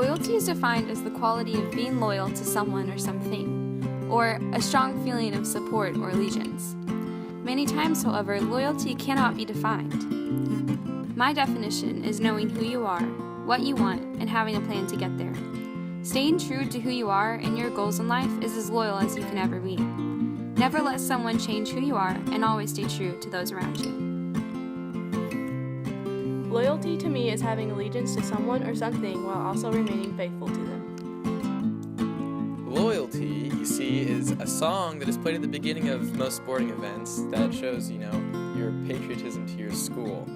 Loyalty is defined as the quality of being loyal to someone or something, or a strong feeling of support or allegiance. Many times, however, loyalty cannot be defined. My definition is knowing who you are, what you want, and having a plan to get there. Staying true to who you are and your goals in life is as loyal as you can ever be. Never let someone change who you are, and always stay true to those around you. Loyalty to me is having allegiance to someone or something while also remaining faithful to them. Loyalty, you see, is a song that is played at the beginning of most sporting events that shows, your patriotism to your school.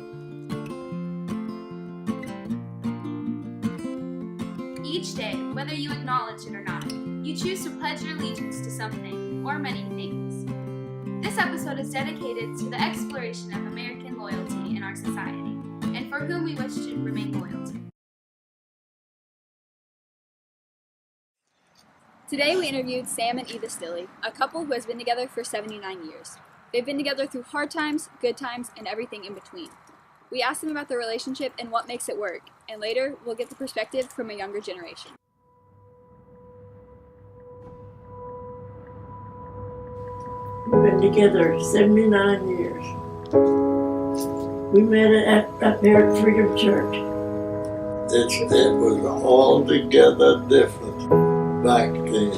Each day, whether you acknowledge it or not, you choose to pledge your allegiance to something or many things. This episode is dedicated to the exploration of American loyalty in our society, and for whom we wish to remain loyal to. Today we interviewed Sam and Eva Stilley, a couple who has been together for 79 years. They've been together through hard times, good times, and everything in between. We asked them about their relationship and what makes it work, and later we'll get the perspective from a younger generation. We've been together 79 years. We met up there at Freedom Church. It was altogether different back then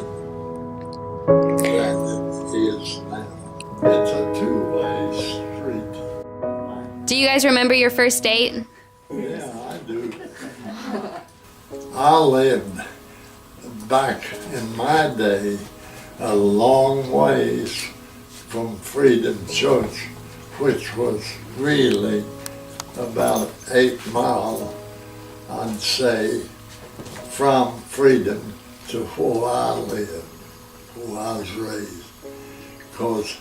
than it is now. It's a two-way street. Do you guys remember your first date? Yeah, I do. I lived back in my day a long ways from Freedom Church, which was really about 8 miles, I'd say, from Freedom to where I lived, where I was raised, because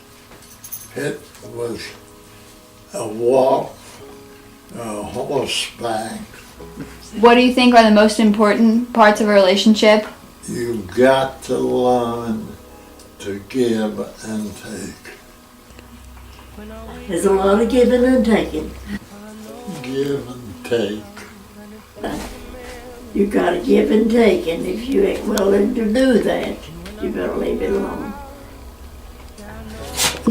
it was a walk, a horseback. What do you think are the most important parts of a relationship? You've got to learn to give and take. There's a lot of giving and taking. Give and take. You gotta give and take, and if you ain't willing to do that, you better leave it alone.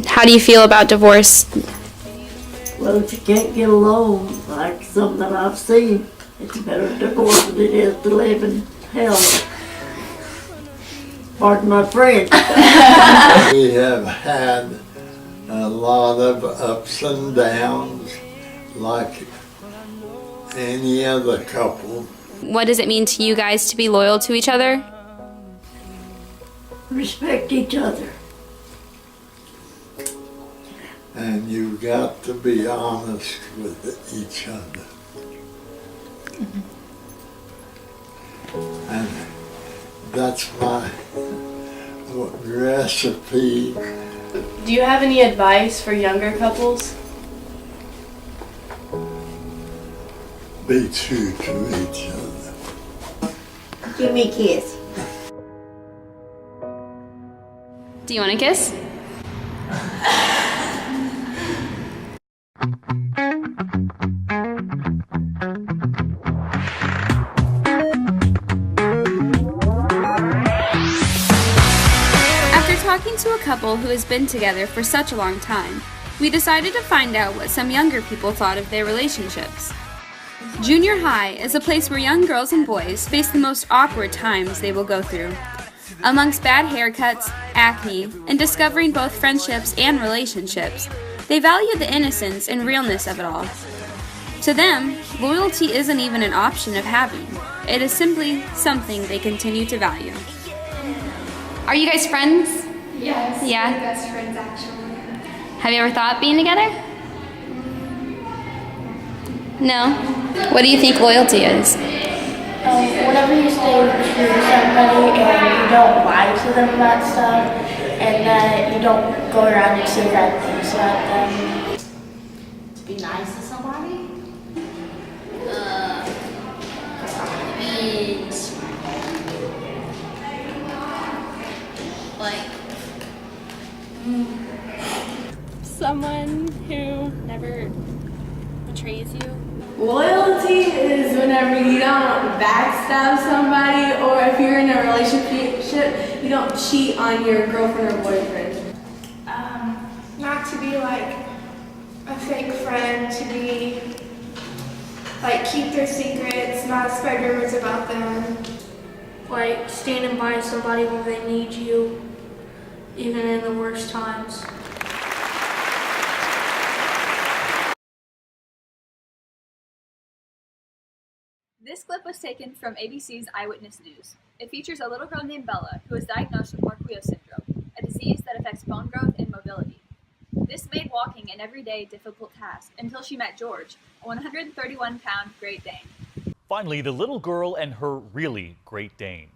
How do you feel about divorce? Well, if you can't get along, like some that I've seen, it's better to divorce than it is to live in hell. Pardon my French. We have had a lot of ups and downs, like any other couple. What does it mean to you guys to be loyal to each other? Respect each other. And you've got to be honest with each other. And that's my recipe. Do you have any advice for younger couples? Be true to each other. Give me a kiss. Do you want a kiss? After talking to a couple who has been together for such a long time, we decided to find out what some younger people thought of their relationships. Junior high is a place where young girls and boys face the most awkward times they will go through. Amongst bad haircuts, acne, and discovering both friendships and relationships, they value the innocence and realness of it all. To them, loyalty isn't even an option of having. It is simply something they continue to value. Are you guys friends? Yes. Yeah? We're best friends, actually. Have you ever thought being together? No? What do you think loyalty is? Whenever you stay true to somebody and you don't lie to them about stuff, and that you don't go around and say bad things about them. To be nice to somebody? Means like Someone who never betrays you? Loyalty is whenever you don't backstab somebody, or if you're in a relationship, you don't cheat on your girlfriend or boyfriend. Not to be like a fake friend, to be like keep their secrets, not spread rumors about them. Like standing by somebody when they need you, even in the worst times. This clip was taken from ABC's Eyewitness News. It features a little girl named Bella who was diagnosed with Morquio syndrome, a disease that affects bone growth and mobility. This made walking an everyday difficult task until she met George, a 131-pound Great Dane. Finally, the little girl and her really Great Dane.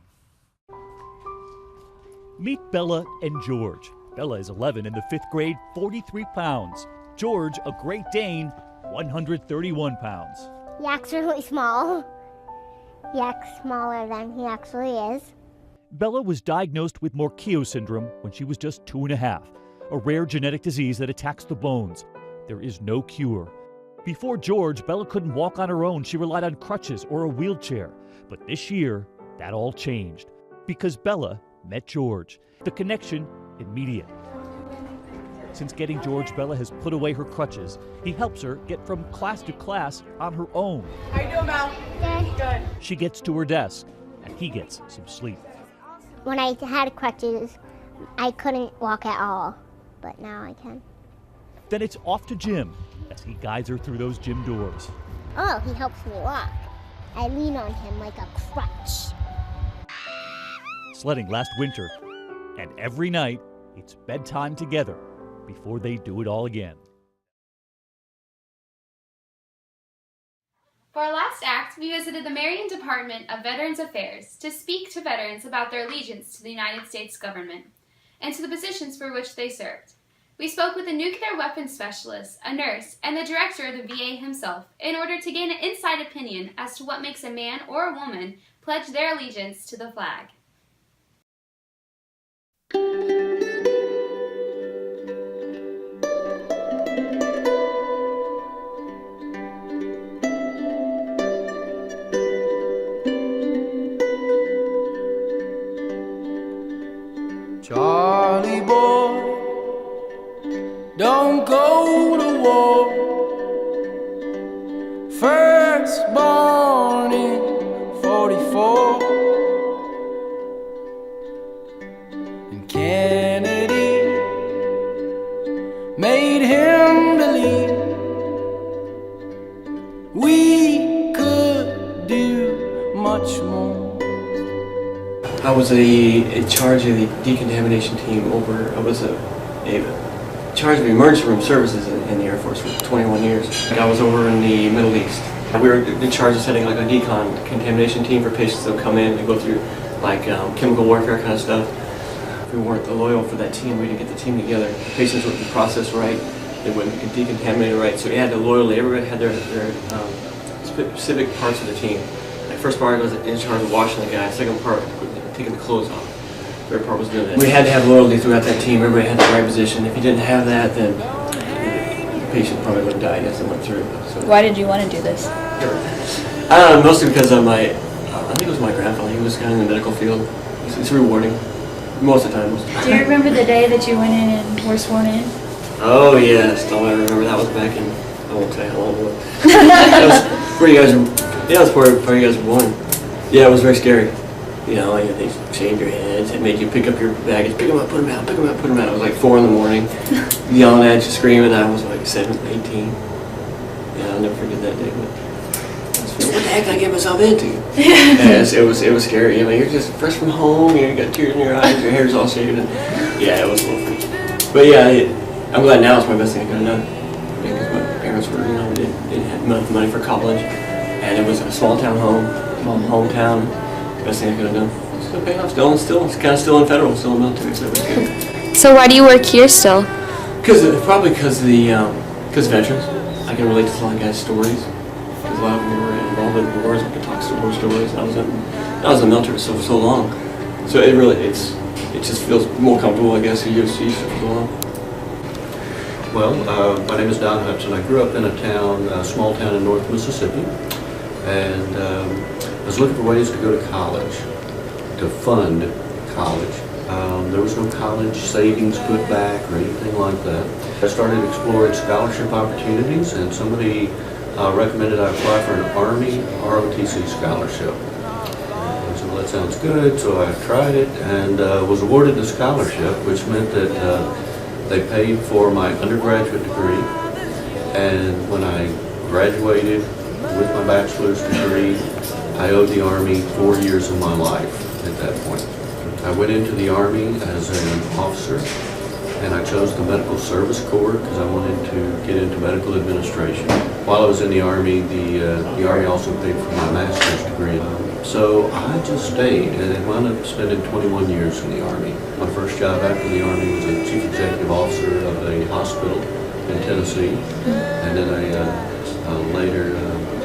Meet Bella and George. Bella is 11 in the 5th grade, 43 pounds. George, a Great Dane, 131 pounds. He acts really small. He acts smaller than he actually is. Bella was diagnosed with Morquio syndrome when she was just 2.5, a rare genetic disease that attacks the bones. There is no cure. Before George, Bella couldn't walk on her own. She relied on crutches or a wheelchair. But this year, that all changed because Bella met George. The connection immediate. Since getting George, Bella has put away her crutches. He helps her get from class to class on her own. How you doing, Mel? Good. She gets to her desk, and he gets some sleep. When I had crutches, I couldn't walk at all, but now I can. Then it's off to gym as he guides her through those gym doors. Oh, he helps me walk. I lean on him like a crutch. Sledding last winter, and every night it's bedtime together before they do it all again. For our last act, we visited the Marion Department of Veterans Affairs to speak to veterans about their allegiance to the United States government and to the positions for which they served. We spoke with a nuclear weapons specialist, a nurse, and the director of the VA himself in order to gain an inside opinion as to what makes a man or a woman pledge their allegiance to the flag. Charlie boy, don't go to war. First born in 44, and Kennedy made him believe we could do much more. I was in charge of the decontamination team over, I was a charge of emergency room services in the Air Force for 21 years. I was over in the Middle East. We were in charge of setting like a decontamination team for patients that would come in and go through like chemical warfare kind of stuff. If we weren't loyal for that team, we didn't get the team together. The patients wouldn't be processed right, they wouldn't get decontaminated right, so we had to loyally, everybody had their specific parts of the team. Like first part was in charge of washing the guy, second part taking the clothes off. Third part was doing that. We had to have loyalty throughout that team. Everybody had the right position. If you didn't have that, then the patient probably would have died as it went through. So, why did you want to do this? Mostly because of I think it was my grandfather. He was kind of in the medical field. It's rewarding. Most of the time. Do you remember the day that you went in and were sworn in? Oh yes, I remember that was back in, I won't say how long it was. That was before you guys before you guys were born. Yeah, it was very scary. You know, they shaved your heads and made you pick up your baggage, pick them up, put them out, pick them up, put them out. It was like 4 in the morning, yelling at you, screaming. I was like 18. Yeah, I'll never forget that day. But what the heck did I get myself into? Yeah, it was scary. I mean, you're just fresh from home, you got tears in your eyes, your hair's all shaved, and yeah, it was a little freaky. But yeah, I'm glad now it's my best thing I could have done. Because my parents were, didn't have enough money for college, and it was a small town hometown. Best thing I could have done. Still paying off. Still, it's kind of still in federal, still in military, so it was good. So why do you work here still? Probably because veterans. I can relate to a lot of guys' stories. Because a lot of them were involved in wars. I could talk war stories. I was in the military for so long, so it just feels more comfortable, I guess. You used to it for so long. Well, my name is Don Hudson. I grew up in a town, a small town in North Mississippi, and I was looking for ways to go to college, to fund college. There was no college savings put back or anything like that. I started exploring scholarship opportunities, and somebody recommended I apply for an Army ROTC scholarship. I said, well, that sounds good, so I tried it and was awarded the scholarship, which meant that they paid for my undergraduate degree, and when I graduated with my bachelor's degree, I owed the Army 4 years of my life at that point. I went into the Army as an officer, and I chose the Medical Service Corps because I wanted to get into medical administration. While I was in the Army, the Army also paid for my master's degree. So I just stayed, and I wound up spending 21 years in the Army. My first job after the Army was a Chief Executive Officer of a hospital in Tennessee, and then I later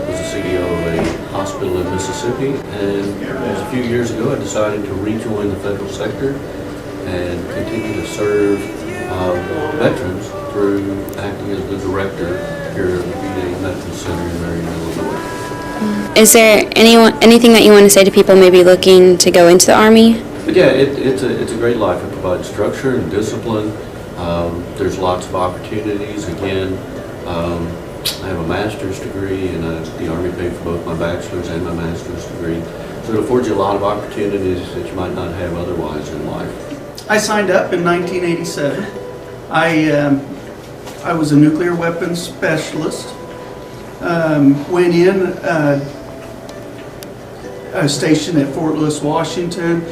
was the CEO of a hospital in Mississippi. And a few years ago, I decided to rejoin the federal sector and continue to serve veterans through acting as the director here at the VA Medical Center in Marion, Illinois. Is there anything that you want to say to people maybe looking to go into the Army? But yeah, it's a great life. It provides structure and discipline. There's lots of opportunities. Again, I have a master's degree, and the Army paid for both my bachelor's and my master's degree. So it affords you a lot of opportunities that you might not have otherwise in life. I signed up in 1987. I was a nuclear weapons specialist. Went in, I was stationed at Fort Lewis, Washington,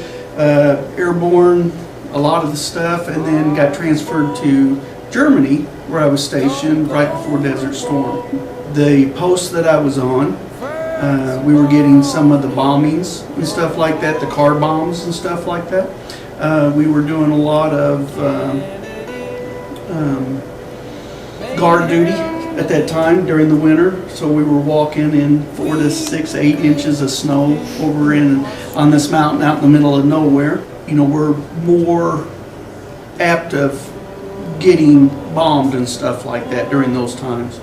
airborne, a lot of the stuff, and then got transferred to Germany, where I was stationed right before Desert Storm. The post that I was on, we were getting some of the bombings and stuff like that, the car bombs and stuff like that. We were doing a lot of guard duty at that time during the winter, so we were walking in 4 to 6, 8 inches of snow over on this mountain out in the middle of nowhere. You know, we're more apt of getting bombed and stuff like that during those times.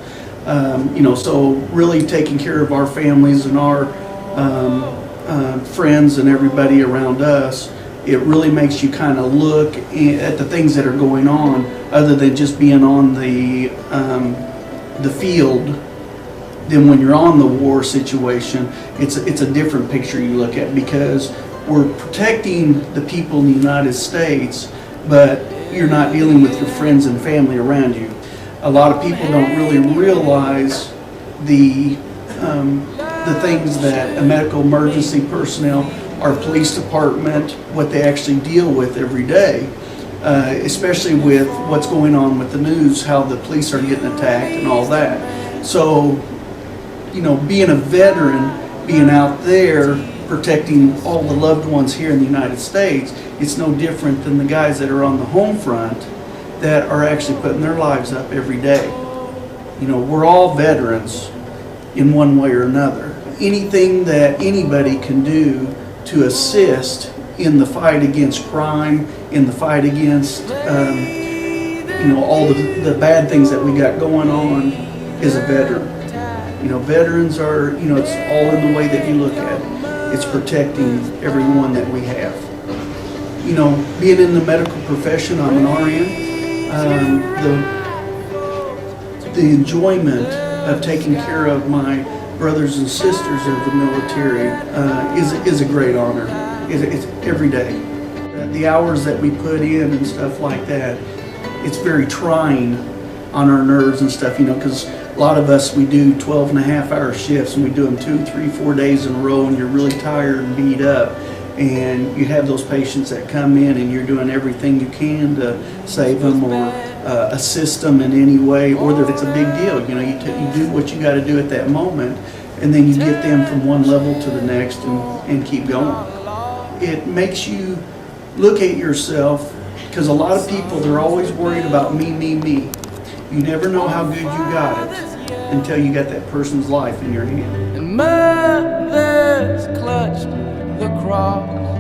You know, so really taking care of our families and our friends and everybody around us, it really makes you kind of look at the things that are going on other than just being on the field. Then when you're on the war situation, it's a different picture you look at, because we're protecting the people in the United States, but you're not dealing with your friends and family around you. A lot of people don't really realize the things that a medical emergency personnel, our police department, what they actually deal with every day, especially with what's going on with the news, how the police are getting attacked and all that. So, you know, being a veteran, being out there protecting all the loved ones here in the United States, it's no different than the guys that are on the home front that are actually putting their lives up every day. You know, we're all veterans in one way or another. Anything that anybody can do to assist in the fight against crime, in the fight against you know, all the bad things that we got going on, is a veteran. You know, veterans are, you know, it's all in the way that you look at it. It's protecting everyone that we have. You know, being in the medical profession, I'm an RN. The enjoyment of taking care of my brothers and sisters of the military is a great honor. It's every day. The hours that we put in and stuff like that, it's very trying on our nerves and stuff, you know, because a lot of us, we do 12.5-hour shifts, and we do them 2, 3, 4 days in a row, and you're really tired and beat up. And you have those patients that come in, and you're doing everything you can to save them or assist them in any way, or that it's a big deal. You know, you do what you got to do at that moment, and then you get them from one level to the next and keep going. It makes you look at yourself, because a lot of people, they're always worried about me, me, me. You never know how good you got it until you got that person's life in your hand. And mothers clutched the cross.